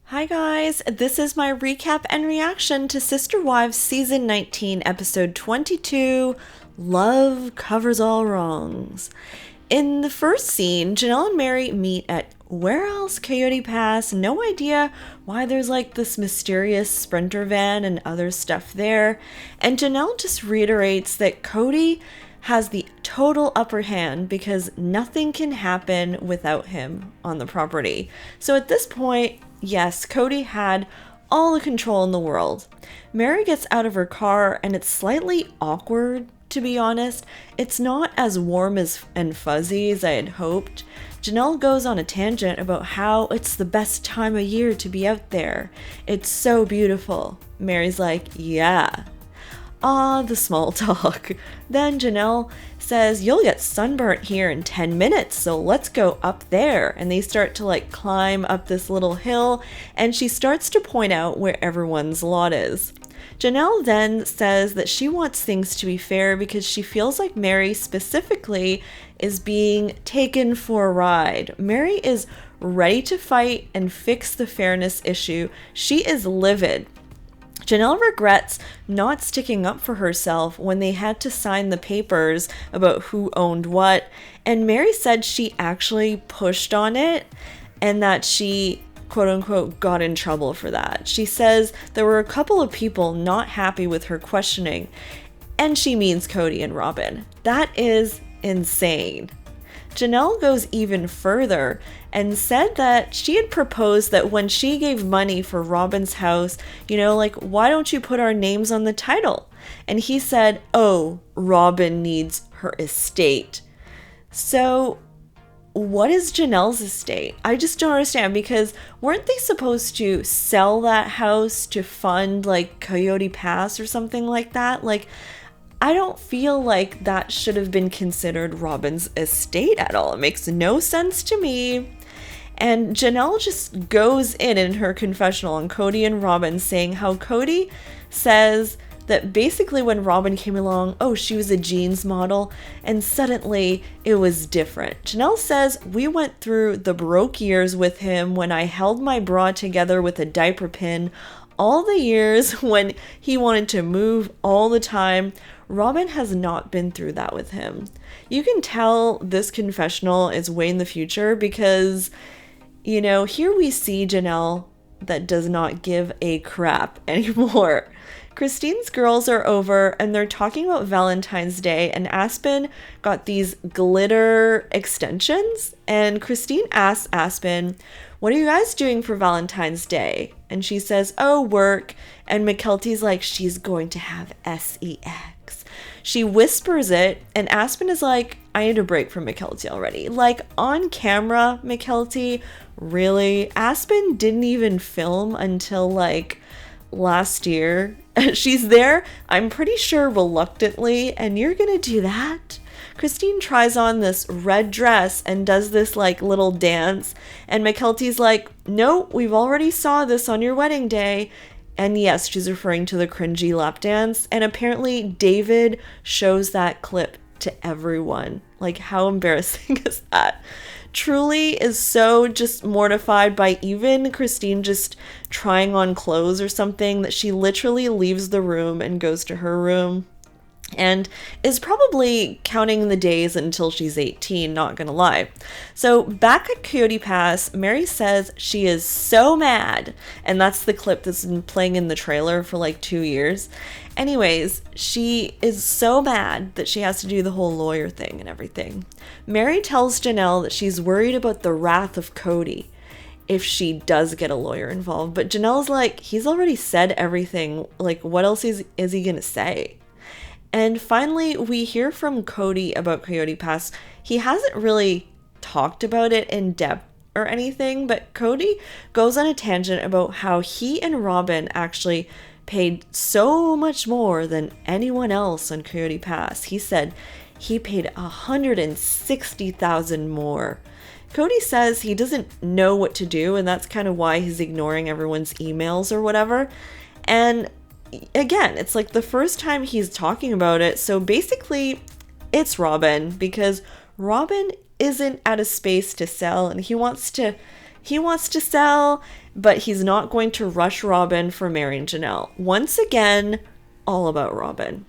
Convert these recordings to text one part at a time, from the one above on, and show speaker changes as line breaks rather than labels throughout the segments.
Hi guys, this is my recap and reaction to Sister Wives Season 19, Episode 22, Love Covers All Wrongs. In the first scene, Janelle and Mary meet at where else? Coyote Pass. No idea why there's like this mysterious sprinter van and other stuff there. And Janelle just reiterates that Cody has the total upper hand because nothing can happen without him on the property. So at this point, yes, Cody had all the control in the world. Mary gets out of her car and it's slightly awkward, to be honest. It's not as warm and fuzzy as I had hoped. Janelle goes on a tangent about how it's the best time of year to be out there. It's so beautiful. Mary's like, yeah. Ah, the small talk. Then Janelle says, you'll get sunburnt here in 10 minutes, so let's go up there. And they start to like climb up this little hill, and she starts to point out where everyone's lot is. Janelle then says that she wants things to be fair because she feels like Mary specifically is being taken for a ride. Mary is ready to fight and fix the fairness issue. She is livid. Janelle regrets not sticking up for herself when they had to sign the papers about who owned what, and Mary said she actually pushed on it and that she quote-unquote got in trouble for that. She says there were a couple of people not happy with her questioning, and she means Cody and Robin. That is insane. Janelle goes even further and said that she had proposed that when she gave money for Robin's house, like, why don't you put our names on the title? And he said, oh, Robin needs her estate. So what is Janelle's estate? I just don't understand, because weren't they supposed to sell that house to fund like Coyote Pass or something like that? Like, I don't feel like that should have been considered Robin's estate at all. It makes no sense to me. And Janelle just goes in her confessional on Cody and Robin, saying how Cody says that basically when Robin came along, she was a jeans model, and suddenly it was different. Janelle says, we went through the broke years with him when I held my bra together with a diaper pin, all the years when he wanted to move all the time. Robin has not been through that with him. You can tell this confessional is way in the future because, here we see Janelle that does not give a crap anymore. Christine's girls are over and they're talking about Valentine's Day, and Aspen got these glitter extensions, and Christine asks Aspen, what are you guys doing for Valentine's Day? And she says, work. And McKelty's like, she's going to have sex. She whispers it, and Aspen is like, I need a break from McKelty already. Like, on camera, McKelty, really? Aspen didn't even film until like last year. She's there, I'm pretty sure reluctantly, and you're gonna do that? Christine tries on this red dress and does this like little dance, and McKelty's like, no, we've already saw this on your wedding day. And yes, she's referring to the cringy lap dance, and apparently David shows that clip to everyone. Like, how embarrassing is that? Truly is so just mortified by even Christine just trying on clothes or something that she literally leaves the room and goes to her room and is probably counting the days until she's 18, not gonna lie. So back at Coyote Pass, Mary says she is so mad, and that's the clip that's been playing in the trailer for like 2 years. Anyways, she is so mad that she has to do the whole lawyer thing and everything. Mary tells Janelle that she's worried about the wrath of Cody if she does get a lawyer involved, but Janelle's like, he's already said everything, like what else is he gonna say? And finally, we hear from Cody about Coyote Pass. He hasn't really talked about it in depth or anything, but Cody goes on a tangent about how he and Robin actually paid so much more than anyone else on Coyote Pass. He said he paid $160,000 more. Cody says he doesn't know what to do, and that's kind of why he's ignoring everyone's emails or whatever. And again, it's like the first time he's talking about it, so basically it's Robin, because Robin isn't at a space to sell, and he wants to sell. but he's not going to rush Robin for marrying Janelle. Once again, all about Robin.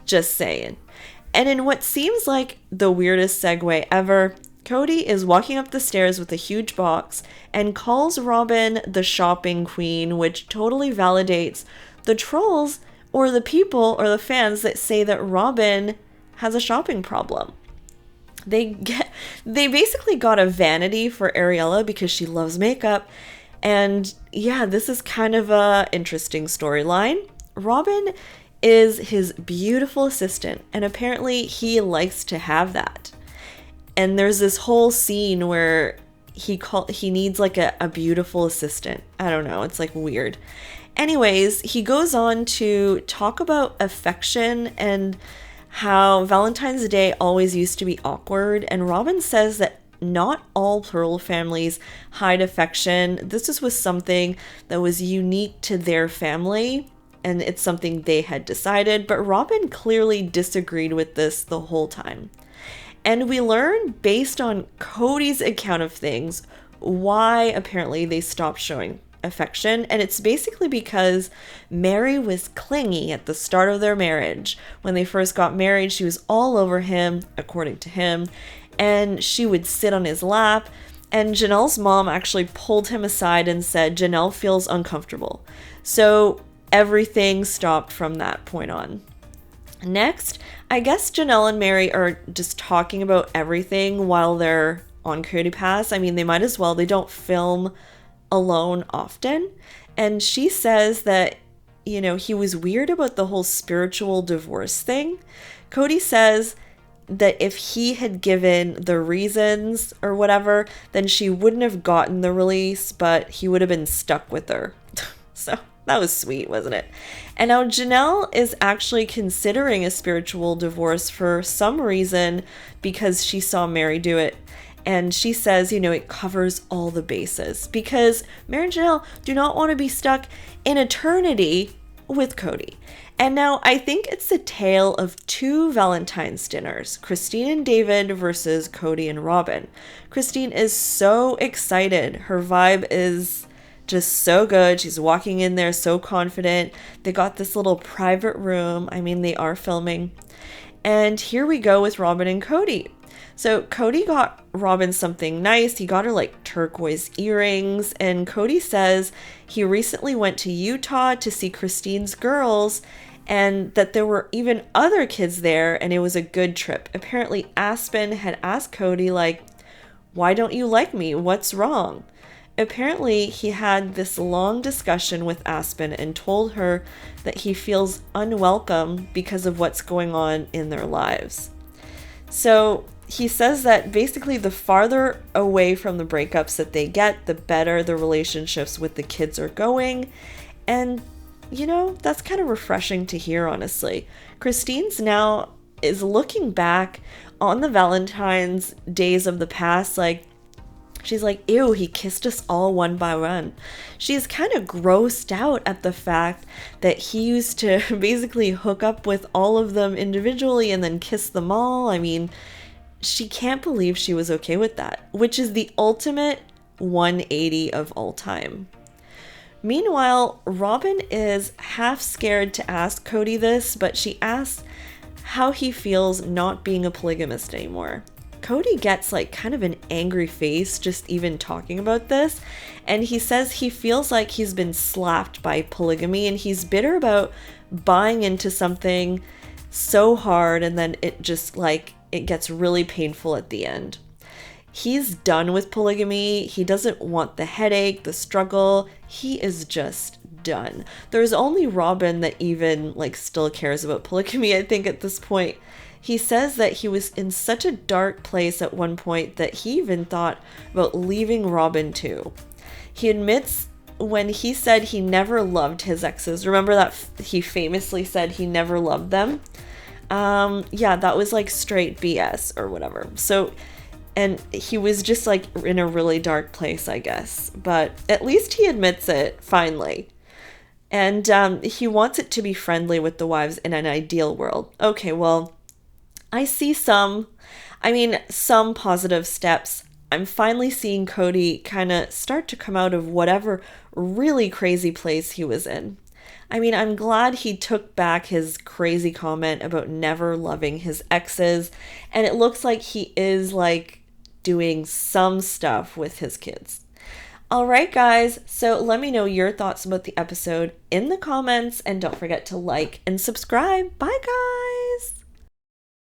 Just saying. And in what seems like the weirdest segue ever, Kody is walking up the stairs with a huge box and calls Robin the shopping queen, which totally validates the trolls or the people or the fans that say that Robin has a shopping problem. They basically got a vanity for Ariella because she loves makeup. And yeah, this is kind of a interesting storyline. Robin is his beautiful assistant, and apparently he likes to have that. And there's this whole scene where he needs like a beautiful assistant. I don't know, it's like weird. Anyways, he goes on to talk about affection and how Valentine's Day always used to be awkward, and Robin says that not all plural families hide affection. This was something that was unique to their family, and it's something they had decided, but Robin clearly disagreed with this the whole time. And we learn, based on Cody's account of things, why apparently they stopped showing affection, and it's basically because Mary was clingy at the start of their marriage. When they first got married, she was all over him, according to him, and she would sit on his lap, and Janelle's mom actually pulled him aside and said, Janelle feels uncomfortable. So everything stopped from that point on. Next, I guess Janelle and Mary are just talking about everything while they're on Coyote Pass. I mean, they might as well. They don't film alone often. And she says that, he was weird about the whole spiritual divorce thing. Kody says that if he had given the reasons or whatever, then she wouldn't have gotten the release, but he would have been stuck with her. So that was sweet, wasn't it? And now Janelle is actually considering a spiritual divorce for some reason because she saw Mary do it. And she says, it covers all the bases because Mary and Janelle do not want to be stuck in eternity with Kody. And now I think it's the tale of two Valentine's dinners, Christine and David versus Kody and Robin. Christine is so excited. Her vibe is just so good. She's walking in there so confident. They got this little private room. I mean, they are filming. And here we go with Robin and Kody. So Kody got Robin something nice. He got her like turquoise earrings. And Kody says he recently went to Utah to see Christine's girls and that there were even other kids there and it was a good trip. Apparently Aspen had asked Kody like, why don't you like me? What's wrong? Apparently he had this long discussion with Aspen and told her that he feels unwelcome because of what's going on in their lives. So he says that basically the farther away from the breakups that they get, the better the relationships with the kids are going. And, that's kind of refreshing to hear, honestly. Christine's now is looking back on the Valentine's days of the past, she's like, ew, he kissed us all one by one. She's kind of grossed out at the fact that he used to basically hook up with all of them individually and then kiss them all. I mean, she can't believe she was okay with that, which is the ultimate 180 of all time. Meanwhile, Robin is half scared to ask Kody this, but she asks how he feels not being a polygamist anymore. Kody gets kind of an angry face just even talking about this, and he says he feels like he's been slapped by polygamy and he's bitter about buying into something so hard and then it just it gets really painful at the end. He's done with polygamy. He doesn't want the headache, the struggle. He is just done. There's only Robin that even still cares about polygamy, I think, at this point. He says that he was in such a dark place at one point that he even thought about leaving Robin too. He admits when he said he never loved his exes. Remember that he famously said he never loved them? Yeah, that was straight BS or whatever. So, and he was just in a really dark place, I guess. But at least he admits it, finally. And he wants it to be friendly with the wives in an ideal world. Okay, well, I see some positive steps I'm finally seeing Cody kind of start to come out of whatever really crazy place he was in. I mean, I'm glad he took back his crazy comment about never loving his exes, and it looks like he is like doing some stuff with his kids. All right, guys, so let me know your thoughts about the episode in the comments, and don't forget to like and subscribe. Bye, guys.